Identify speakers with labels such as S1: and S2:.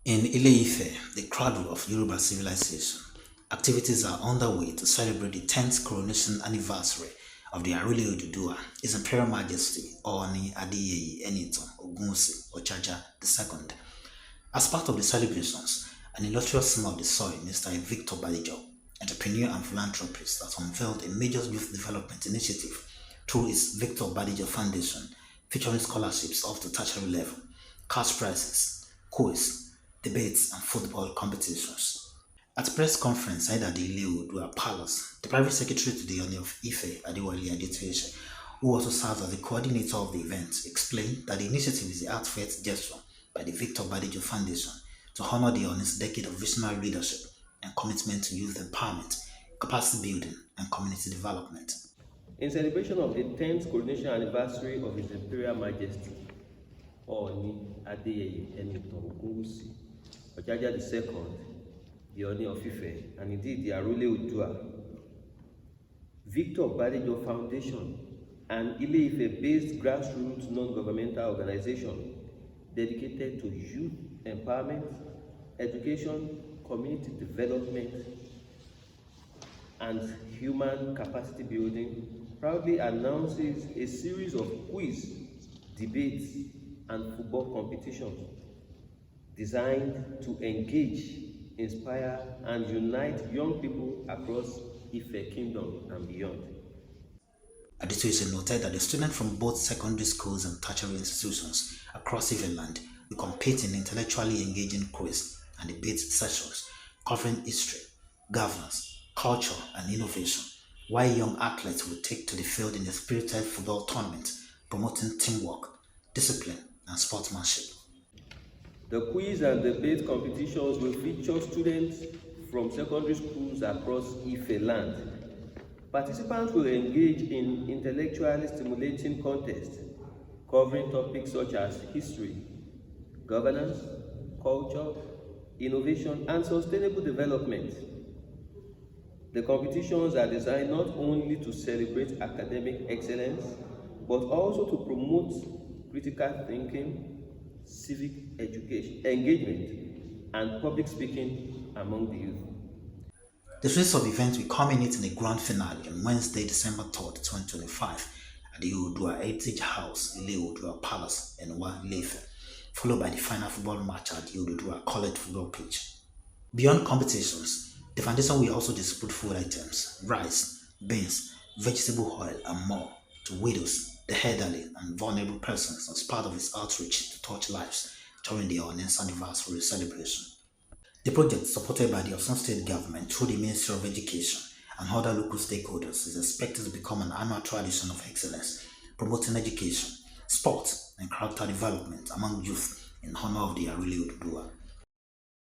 S1: In Ile-Ife, the cradle of Yoruba civilization, activities are underway to celebrate the 10th coronation anniversary of the Arole Oduduwa, His Imperial Majesty Ooni Adeyeye Enitan Ogunwusi Ojaja II. As part of the celebrations, an illustrious son of the soil, Mr. Victor Badejo, entrepreneur and philanthropist, has unveiled a major youth development initiative through its Victor Badejo Foundation, featuring scholarships up to tertiary level, cash prizes, quiz, debates, and football competitions. At a press conference held at the Ile Oodua Palace, the private secretary to the Ooni of Ife, Adewale Adetoyese, who also serves as the coordinator of the event, explained that the initiative is a heartfelt gesture by the Victor Badejo Foundation to honor the Ooni's decade of visionary leadership and commitment to youth empowerment, capacity building, and community development.
S2: In celebration of the 10th coronation anniversary of His Imperial Majesty, Ooni Adeyeye Enitan Ogunwusi, Ojaja II, the Ooni of Ife, and indeed the Arole Oduduwa, Victor Badejo Foundation, an Ile-Ife-based grassroots non-governmental organization dedicated to youth empowerment, education, community development, and human capacity building, proudly announces a series of quiz, debates, and football competitions designed to engage, inspire, and unite young people across Ife Kingdom and beyond.
S1: Adetoyese noted that the students from both secondary schools and tertiary institutions across Ife will compete in intellectually engaging quiz and debate sessions covering history, governance, culture, and innovation, while young athletes will take to the field in a spirited football tournament promoting teamwork, discipline, and sportsmanship.
S2: The quiz and debate competitions will feature students from secondary schools across Ife land. Participants will engage in intellectually stimulating contests covering topics such as history, governance, culture, innovation, and sustainable development. The competitions are designed not only to celebrate academic excellence, but also to promote critical thinking, civic education, engagement, and public speaking among the youth.
S1: The series of events will culminate in a grand finale on Wednesday, December 3rd, 2025 at the Oodua Heritage House, Ile Oodua Palace in Ile-Ife, followed by the final football match at the Oodua College football pitch. Beyond competitions, the foundation will also distribute food items, rice, beans, vegetable oil, and more to widows, the elderly, and vulnerable persons as part of its outreach to touch lives during the Ooni's anniversary celebration. The project, supported by the Osun State Government through the Ministry of Education and other local stakeholders, is expected to become an annual tradition of excellence, promoting education, sports, and character development among youth in honor of the Arole Oduduwa.